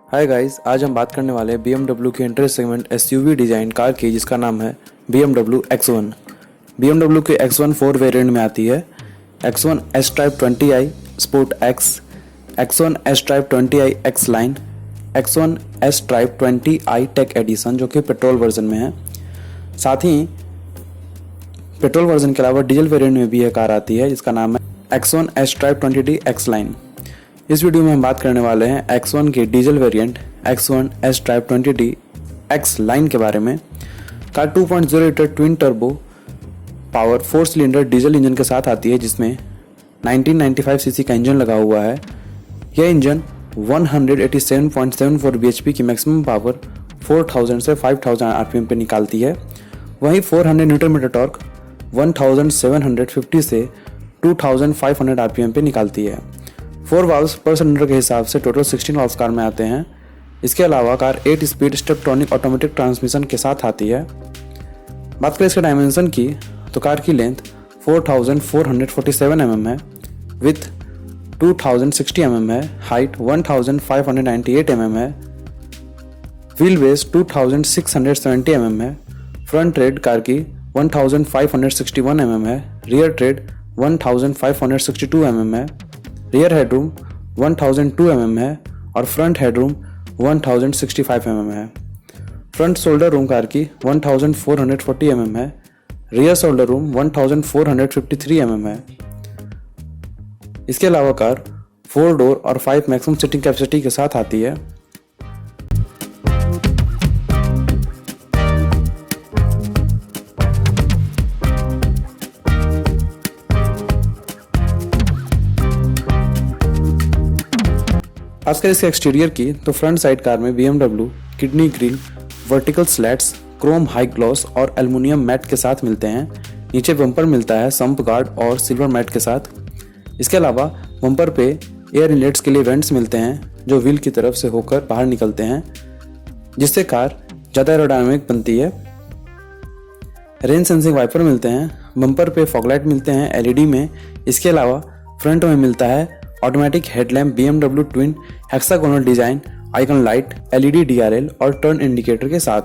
Hi guys, आज हम बात करने वाले हैं BMW के entry segment SUV design car की, जिसका नाम है BMW X1। BMW के X1 4 वेरिएंट में आती है। X1 S-Type 20i Sport X, X1 S-Type 20i X line, X1 S-Type 20i tech edition जो कि पेट्रोल वर्जन में है। साथ ही पेट्रोल वर्जन के अलावा डीजल वेरिएंट में भी यह कार आती है, जिसका नाम है X1 S-Type 20d X line. इस वीडियो में हम बात करने वाले हैं X1 के diesel variant X1 S-Type 20d X line के बारे में। Car 2.0 litre twin turbo power 4 cylinder diesel engine के साथ आती है, जिसमें 1995 सीसी का इंजन लगा हुआ है। यह इंजन 187.74 bhp की मैक्सिमम पावर 4000 से 5000 आरपीएम पे निकालती है। वहीं 400 न्यूटन मीटर टॉर्क 1750 से 2500 आरपीएम पे निकालती है। 4 वाल्व्स पर सिलेंडर के हिसाब से टोटल 16 वाल्व्स कार में आते हैं। इसके अलावा car 8 speed Steptronic automatic transmission के साथ आती है। बात करें इसके डायमेंशन की, तो कार की लेंथ 4447 mm है, विथ 2060 mm है, हाइट 1598 mm है, व्हील बेस 2670 mm है, फ्रंट ट्रेड कार की 1561 mm है, रियर ट्रेड 1562 mm है, रियर हेडरूम 1002 mm है और फ्रंट हेडरूम 1065 mm है। फ्रंट शोल्डर रूम कार की 1440 mm है, रियर शोल्डर रूम 1453 mm है। इसके अलावा कार 4 डोर और 5 मैक्सिमम सीटिंग कैपेसिटी के साथ आती है। खासकर इसके एक्सटीरियर की, तो फ्रंट साइड कार में BMW kidney grill, vertical slats, Chrome high gloss और एल्युमिनियम मैट के साथ मिलते हैं। नीचे बम्पर मिलता है सम्प गार्ड और सिल्वर मैट के साथ। इसके अलावा बम्पर पे एयर इनलेट्स के लिए वेंट्स मिलते हैं, जो व्हील की तरफ से होकर बाहर निकलते हैं, जिससे कार ज़्यादा एरोडायनामिक बनती है। रेन सेंसिंग वाइपर मिलते हैं। बम्पर पे फॉगलाइट मिलते हैं LED में। इसके अलावा फ्रंट में मिलता है automatic headlamp BMW twin hexagonal design, icon light, LED DRL और टर्न इंडिकेटर के साथ।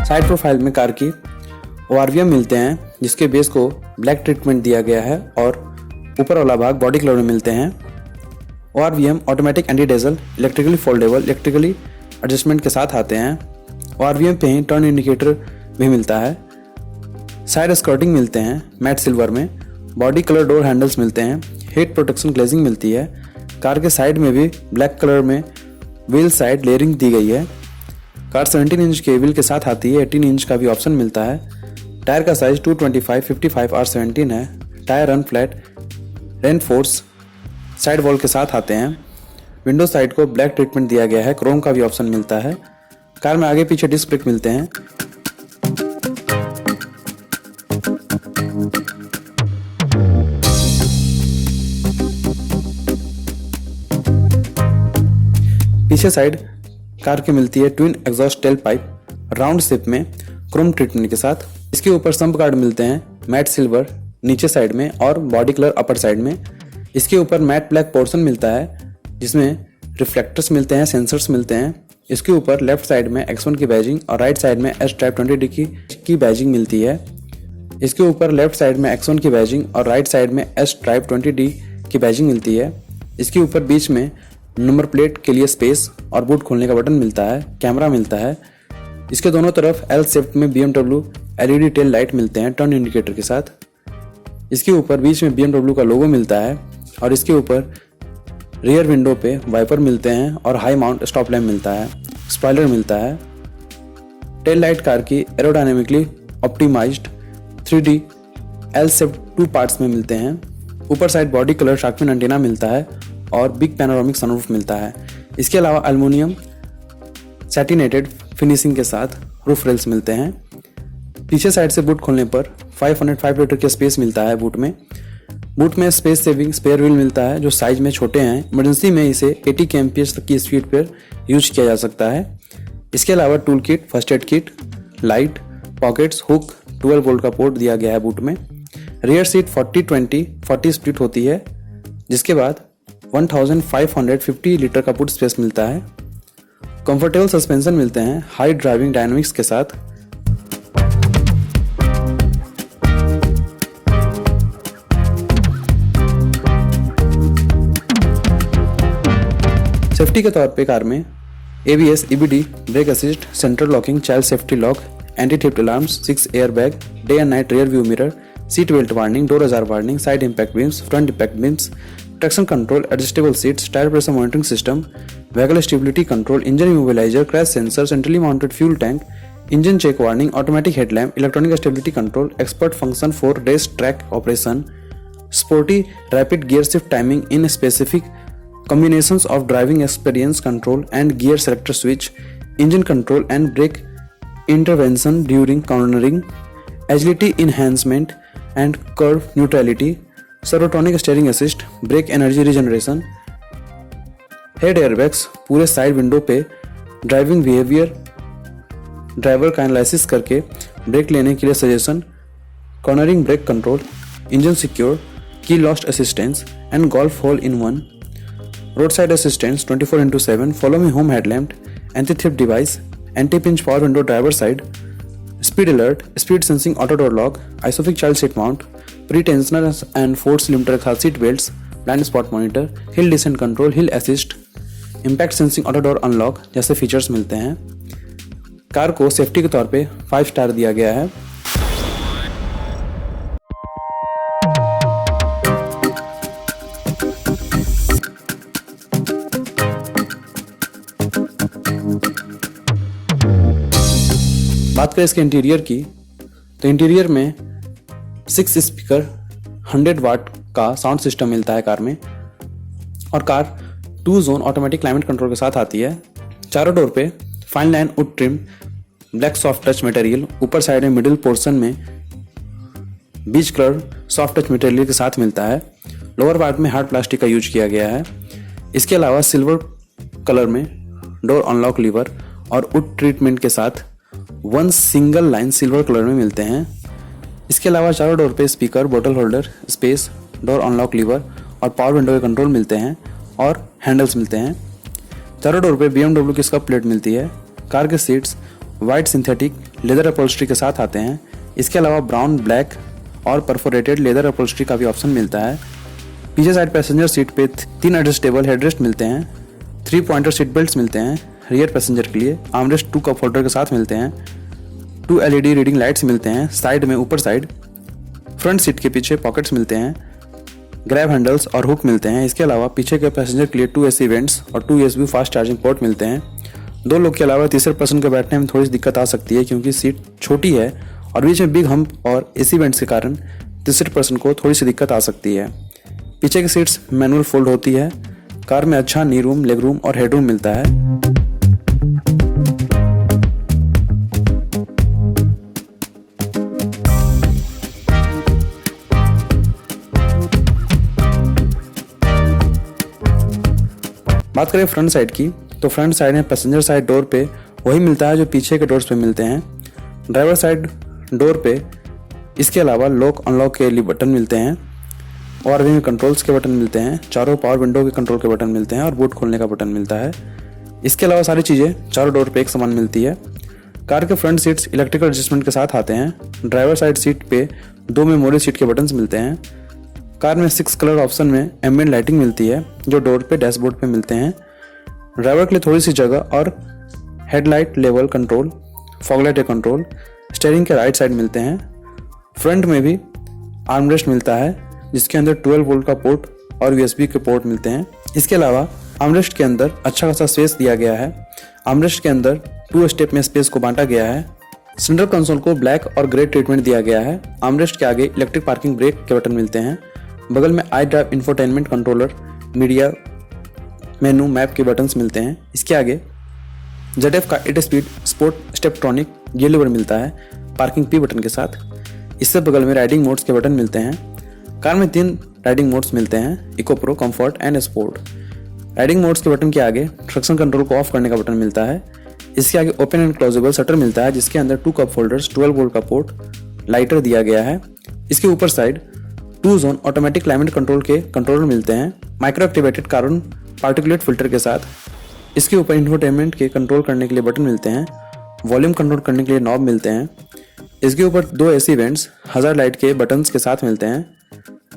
साइड प्रोफाइल में कार की ORVM मिलते हैं, जिसके बेस को ब्लैक ट्रीटमेंट दिया गया है और ऊपर वाला भाग बॉडी कलर में मिलते हैं। ORVM automatic anti dazzle, electrically foldable, electrically adjustment के साथ आते हैं। ORVM पे ही टर्न इंडिकेटर भी मिलता है। साइड स्कर्टिंग मिलते हैं मैट सिल्वर में। बॉडी कलर डोर हैंडल्स मिलते हैं। हीट प्रोटेक्शन ग्लेजिंग मिलती है। कार के साइड में भी ब्लैक कलर में व्हील साइड लेयरिंग दी गई है। कार 17 इंच के व्हील के साथ आती है। 18 इंच का भी ऑप्शन मिलता है। टायर का साइज 225, 55 और 17 है। Tyre run flat reinforce side wall के साथ आते हैं। विंडो साइड को ब्लैक ट्रीटमेंट दिया गया है। क्रोम का भी ऑप्शन मिलता है। कार में आगे पीछे डिस्क ब्रेक मिलते हैं। पीछे साइड कार की मिलती है twin exhaust tell pipe round shape में क्रोम ट्रीटमेंट के साथ। इसके ऊपर सम्प गार्ड मिलते हैं मैट सिल्वर नीचे साइड में और बॉडी कलर अपर साइड में। इसके ऊपर मैट ब्लैक पोर्शन मिलता है, जिसमें रिफ्लेक्टर्स मिलते हैं, सेंसर्स मिलते हैं। इसके ऊपर लेफ्ट साइड में X1 की बैजिंग और राइट साइड में S-Type 20d की बैजिंग मिलती है। इसके ऊपर लेफ्ट साइड में X1 की बैजिंग और राइट साइड में S-Type 20d की बैजिंग मिलती है। इसके ऊपर बीच में नंबर प्लेट के लिए स्पेस और बूट खोलने का बटन मिलता है। कैमरा मिलता है। इसके दोनों तरफ L शेप में BMW LED टेल लाइट मिलते हैं टर्न इंडिकेटर के साथ। इसके ऊपर बीच में BMW का लोगो मिलता है और इसके ऊपर रियर विंडो पे वाइपर मिलते हैं और हाई माउंट स्टॉप लैम्प मिलता है। स्पॉइलर मिलता है। टेल लाइट कार की aerodynamically optimised 3D L shape 2 parts में मिलते हैं। ऊपर side body colour shark fin antenna मिलता है और बिग पैनोरामिक सनरूफ मिलता है। इसके अलावा एल्युमिनियम सैटिनेटेड फिनिशिंग के साथ रूफ रेल्स मिलते हैं। पीछे साइड से बूट खोलने पर 505 लीटर के स्पेस मिलता है। बूट में स्पेस सेविंग स्पेयर व्हील मिलता है, जो साइज में छोटे हैं। इमरजेंसी में इसे 80 kmph तक की स्पीड पर यूज किया जा सकता है। इसके अलावा tool kit, first aid kit, light, pockets, hook, 12 volt का पोर्ट दिया गया है बूट में। रियर सीट 40-20-40 स्प्लिट होती है, जिसके बाद 1550 लीटर का बूट स्पेस मिलता है। कंफर्टेबल सस्पेंशन मिलते हैं हाई ड्राइविंग डायनामिक्स के साथ। सेफ्टी के तौर पे कार में ABS, EBD, brake assist, central locking, child safety lock, anti theft alarms, 6 air bag, day and night rear view mirror, seat belt warning, door ajar warning, side impact beams, front impact beams, traction control, adjustable seats, tyre pressure monitoring system, vehicle stability control, engine immobiliser, crash sensor, centrally mounted fuel tank, engine check warning, automatic headlamp, electronic stability control, expert function for race track operation, sporty rapid gear shift timing in specific combinations of driving experience control and gear selector switch, engine control and brake intervention during cornering, agility enhancement and curve neutrality, servotonic steering assist, brake energy regeneration, head airbags पूरे side window पे, driving behaviour driver का analysis करके brake लेने के लिए suggestion, cornering brake control, engine secure, key lost assistance and golf hole in one, roadside assistance 24/7, follow me home headlamp, anti-theft device, anti-pinch power window driver side, speed alert, speed sensing auto door lock, isofix child seat mount, pre-tensioner and force limiter के साथ seat belts, blind spot monitor, hill descent control, hill assist, impact sensing auto door unlock जैसे features मिलते हैं। Car को safety के तौर पे 5 star दिया गया है। बात करें इसके इंटीरियर की, तो इंटीरियर में 6 स्पीकर 100 वाट का साउंड सिस्टम मिलता है कार में, और car 2 zone automatic climate control के साथ आती है। चारों डोर पे fine line would trim black soft touch material, ऊपर साइड में मिडिल पोर्शन में बीच कलर सॉफ्ट टच मटेरियल के साथ मिलता है। लोअर पार्ट में हार्ड प्लास्टिक का यूज किया गया है। इसके अलावा सिल्वर कलर में डोर अनलॉक लीवर और वुड ट्रीटमेंट के साथ 1 सिंगल लाइन सिल्वर कलर में मिलते हैं। इसके अलावा चारों डोर पे स्पीकर, बोतल holder, space, door unlock lever और पावर विंडो के कंट्रोल मिलते हैं और हैंडल्स मिलते हैं। चारों डोर पे BMW की स्कप प्लेट मिलती है। कार के seats white synthetic leather upholstery के साथ आते हैं। इसके अलावा ब्राउन, ब्लैक और परफोरेटेड लेदर अपहोल्स्ट्री का भी ऑप्शन मिलता है। पीछे साइड पैसेंजर सीट पे 3 एडजस्टेबल हेडरेस्ट मिलते हैं, 3 पॉइंटर सीट बेल्ट मिलते हैं। रियर पैसेंजर के लिए आर्मरेस्ट 2 कप होल्डर के साथ मिलते हैं। 2 LED रीडिंग लाइट्स मिलते हैं साइड में, ऊपर साइड। फ्रंट सीट के पीछे पॉकेट्स मिलते हैं, ग्रैब हैंडल्स और हुक मिलते हैं। इसके अलावा पीछे के पैसेंजर के लिए 2 AC वेंट्स और 2 USB फास्ट चार्जिंग पोर्ट मिलते हैं। 2 लोग के अलावा तीसरे पर्सन के बैठने में थोड़ी सी दिक्कत आ सकती है, क्योंकि सीट छोटी है और बीच में बिग हम्प और AC वेंट्स के कारण तीसरे पर्सन को थोड़ी सी दिक्कत आ सकती है। पीछे की सीट्स मैनुअल फोल्ड होती है। कार में अच्छा नी रूम, लेग रूम और हेड रूम मिलता है। बात करें फ्रंट साइड की, तो फ्रंट साइड में पैसेंजर साइड डोर पे वही मिलता है जो पीछे के डोर्स पे मिलते हैं। ड्राइवर साइड डोर पे इसके अलावा लॉक अनलॉक के लिए बटन मिलते हैं, और भी कंट्रोल्स के बटन मिलते हैं। चारों पावर विंडो के कंट्रोल के बटन मिलते हैं और बूट खोलने का बटन मिलता है। इसके अलावा सारी चीज़ें चारों डोर पे एक समान मिलती है। कार के फ्रंट सीट्स इलेक्ट्रिकल एडजस्टमेंट के साथ आते हैं। ड्राइवर साइड सीट पे 2 मेमोरी सीट के बटन्स मिलते हैं। कार में 6 कलर ऑप्शन में एम्बिएंट लाइटिंग मिलती है जो डोर पे डैशबोर्ड पे मिलते हैं। ड्राइवर के लिए थोड़ी सी जगह और headlight level control, fog light control steering के राइट साइड मिलते हैं। फ्रंट में भी आर्मरेस्ट मिलता है जिसके अंदर 12 वोल्ट का पोर्ट और USB के पोर्ट मिलते हैं। इसके अलावा आर्मरेस्ट के अंदर अच्छा खासा स्पेस दिया गया है। आर्मरेस्ट के अंदर 2 स्टेप में स्पेस को बांटा गया है। सेंट्रल कंसोल को ब्लैक और ग्रे ट्रीटमेंट दिया गया है। आर्मरेस्ट के आगे इलेक्ट्रिक पार्किंग ब्रेक के बटन मिलते हैं। बगल में I drive infotainment controller, media, menu, map के बटन्स मिलते हैं। इसके आगे ZF का 8 speed sport Steptronic gear lever मिलता है पार्किंग P बटन के साथ। इससे बगल में राइडिंग मोड्स के बटन मिलते हैं। कार में 3 राइडिंग मोड्स मिलते हैं, eco, pro, comfort and sport. Riding modes के बटन के आगे ट्रैक्शन कंट्रोल को ऑफ करने का बटन मिलता है। इसके आगे ओपन एंड क्लोजेबल शटर मिलता है जिसके अंदर 2 कप होल्डर्स, 12 वोल्ट का पोर्ट, लाइटर दिया गया है। इसके ऊपर side 2 zone automatic climate control के कंट्रोलर मिलते हैं micro activated carbon particulate filter के साथ। इसके ऊपर इंफोटेनमेंट के कंट्रोल करने के लिए बटन मिलते हैं, वॉल्यूम कंट्रोल करने के लिए नॉब मिलते हैं। इसके ऊपर 2 एसी वेंट्स हज़ार लाइट के बटन्स के साथ मिलते हैं।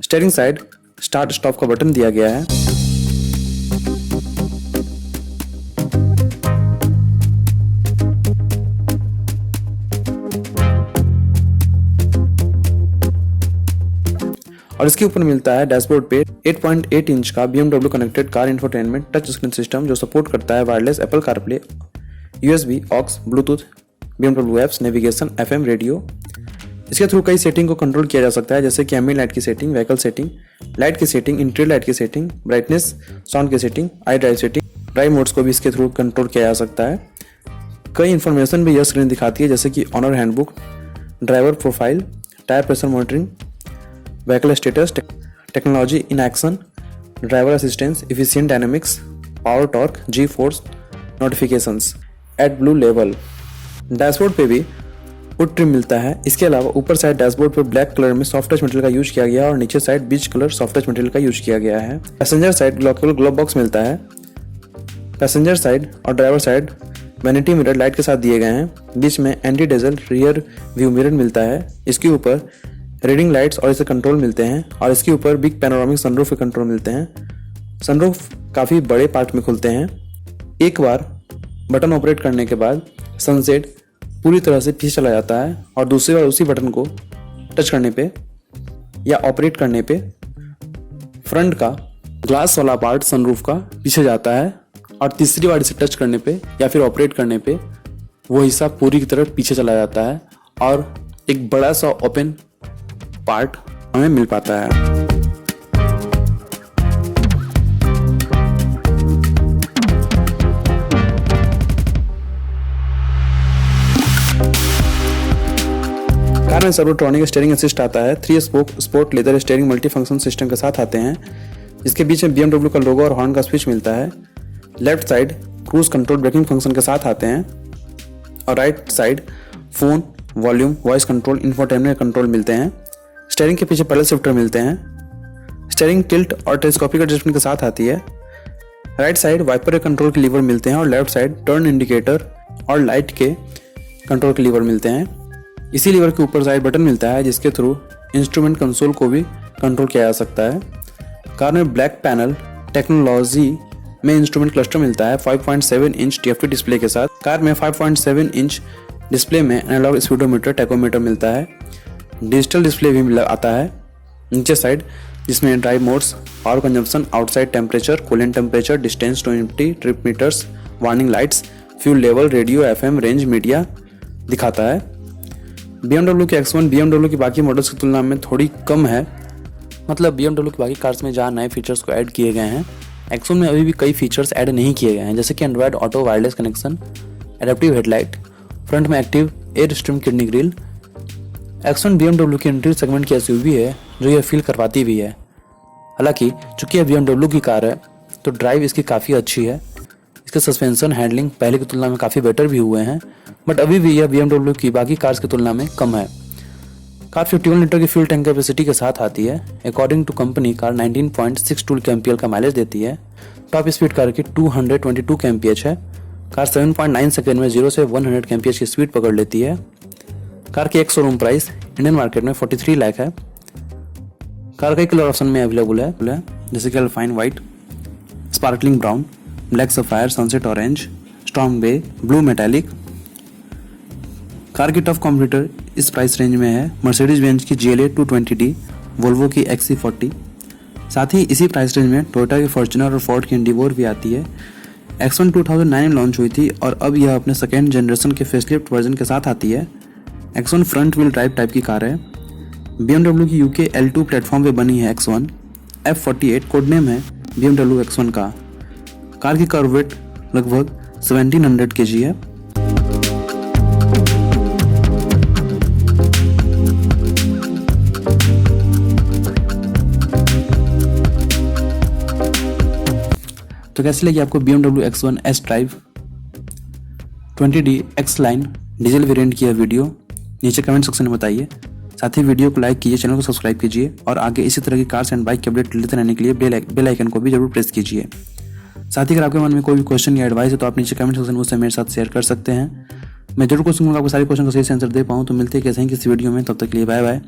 स्टीयरिंग साइड स्टार्ट स्टॉप का बटन दिया गया है। और इसके ऊपर मिलता है डैशबोर्ड पे 8.8 इंच का BMW connected car infotainment touch screen system जो सपोर्ट करता है wireless Apple CarPlay, USB, aux, Bluetooth, BMW apps, navigation, FM radio. इसके थ्रू कई सेटिंग को कंट्रोल किया जा सकता है, जैसे कि एम्बिएंट लाइट की सेटिंग, व्हीकल सेटिंग, लाइट की सेटिंग, इंटीरियर लाइट की सेटिंग, ब्राइटनेस, साउंड की setting, iDrive setting, drive modes को भी इसके थ्रू कंट्रोल किया जा सकता है। कई इन्फॉर्मेशन भी यह स्क्रीन दिखाती है, जैसे कि owner handbook, driver profile, tyre pressure monitoring, vehicle status, technology in action, driver assistance, efficient dynamics, power torque, G force, notifications, AdBlue level. Dashboard पे भी वुड ट्रिम मिलता है। इसके अलावा ऊपर साइड डैशबोर्ड पे ब्लैक कलर में soft touch material का यूज किया गया है और नीचे side beige colour soft touch material का यूज किया गया है। Passenger side lockable glove box मिलता है। पैसेंजर साइड और driver side vanity mirror light के साथ दिए गए हैं। बीच में anti dazzle rear view mirror मिलता है। इसके ऊपर रीडिंग लाइट्स और इसे कंट्रोल मिलते हैं और इसके ऊपर बिग पैनोरामिक सनरूफ के कंट्रोल मिलते हैं। सनरूफ काफ़ी बड़े पार्ट में खुलते हैं। एक बार बटन ऑपरेट करने के बाद सनसेट पूरी तरह से पीछे चला जाता है और दूसरी बार उसी बटन को टच करने पे या ऑपरेट करने पे फ्रंट का ग्लास वाला पार्ट सनरूफ का पीछे जाता है और तीसरी बार इसे टच करने पे या फिर ऑपरेट करने पे वो हिस्सा पूरी की तरह पीछे चला जाता है और एक बड़ा सा ओपन पार्ट हमें मिल पाता है। कार में सर्वोट्रॉनिक स्टीयरिंग असिस्ट आता है। 3 spoke sport leather steering multi function system के साथ आते हैं। इसके बीच में BMW का लोगो और हॉर्न का स्विच मिलता है। Left side cruise control braking function के साथ आते हैं और right side phone, volume, voice control, infotainment control मिलते हैं। स्टीयरिंग के पीछे पैडल शिफ्टर मिलते हैं। स्टीयरिंग टिल्ट और टेलीस्कोपिक एडजस्टमेंट के साथ आती है। राइट साइड वाइपर कंट्रोल के लीवर मिलते हैं और लेफ्ट साइड टर्न इंडिकेटर और लाइट के कंट्रोल के लीवर मिलते हैं। इसी लीवर के ऊपर साइड बटन मिलता है जिसके थ्रू इंस्ट्रूमेंट कंसोल को भी कंट्रोल किया जा सकता है। कार में ब्लैक पैनल टेक्नोलॉजी में इंस्ट्रूमेंट क्लस्टर मिलता है 5.7 इंच TFT डिस्प्ले के साथ। कार में 5.7 इंच डिस्प्ले में एनालॉग स्पीडोमीटर, टैकोमीटर मिलता है। डिजिटल डिस्प्ले भी आता है नीचे साइड, जिसमें drive modes, power consumption, outside temperature, coolant temperature, distance to empty, trip meters, warning lights, fuel level, radio, FM, range media दिखाता है। BMW की X1 BMW की बाकी मॉडल्स की तुलना में थोड़ी कम है। मतलब BMW की बाकी कार्स में जहाँ नए फीचर्स को ऐड किए गए हैं, X1 में अभी भी कई फीचर्स ऐड नहीं किए गए हैं, जैसे कि Android auto wireless connection, adaptive headlight, front में active air stream kidney grille. X1 BMW की एंट्री सेगमेंट की SUV है जो यह फील करवाती भी है। हालांकि चूंकि यह BMW की कार है तो ड्राइव इसकी काफ़ी अच्छी है। इसके सस्पेंशन हैंडलिंग पहले की तुलना में काफ़ी बेटर भी हुए हैं, बट अभी भी यह BMW की बाकी कार्स की तुलना में कम है। कार 51 लीटर की फ्यूल टैंक कैपेसिटी के साथ आती है। According to company car 19.62 kmpl का माइलेज देती है। टॉप स्पीड कार की 222 kmph है। कार 7.9 सेकेंड में 0 से 100 kmph की स्पीड पकड़ लेती है। कार की एक शोरूम प्राइस इंडियन मार्केट में 43 लाख है। कार कई कलर ऑप्शन में अवेलेबल है, जैसे कि Alpine white, sparkling brown, black sapphire, sunset orange, storm grey, blue metallic. Car की टफ कॉम्पिटिटर इस प्राइस रेंज में है मर्सिडीज बेंज की GLA 220D, वोल्वो की XC40। साथ ही इसी प्राइस रेंज में टोयोटा की फॉर्च्यूनर और फोर्ड की एंडिवोर भी आती है। X1 2009 में लॉन्च हुई थी और अब यह अपने सेकेंड जनरेशन के फेसलिफ्ट वर्जन के साथ आती है। X1 front wheel drive type की कार है। BMW की UK L2 प्लेटफॉर्म पे बनी है X1। F48 कोड नेम है BMW X1 का। कार की कार वेट लगभग 1700 kg है। तो कैसी लगी आपको BMW X1 S drive 20D X line diesel variant की यह वीडियो? नीचे कमेंट सेक्शन में बताइए। साथ ही वीडियो को लाइक कीजिए, चैनल को सब्सक्राइब कीजिए और आगे इसी तरह की कार्स एंड बाइक के अपडेट लेते रहने के लिए बेल आइकन को भी जरूर प्रेस कीजिए। साथ ही अगर आपके मन में कोई भी क्वेश्चन या एडवाइस है तो आप नीचे कमेंट सेक्शन में उससे मेरे साथ शेयर कर सकते हैं। मैं जरूर कोशिश करूँगा आपको सारे क्वेश्चन का सही से आंसर दे पाऊँ। तो मिलते हैं कैसे हैं किसी वीडियो में, तब तक के लिए bye bye.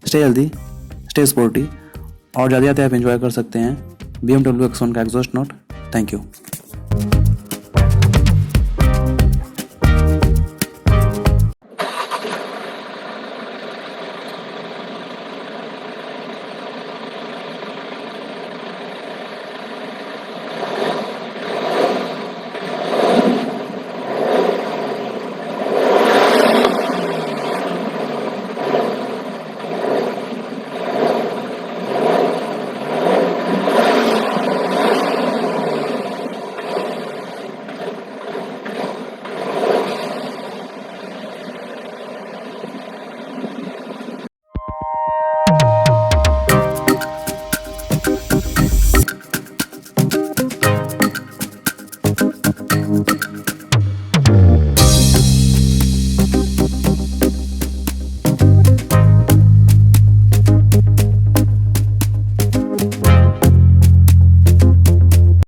Stay healthy, stay sporty और ज़्यादा आप एंजॉय कर सकते हैं BMW X1 का एग्जॉस्ट नोट। Thank you.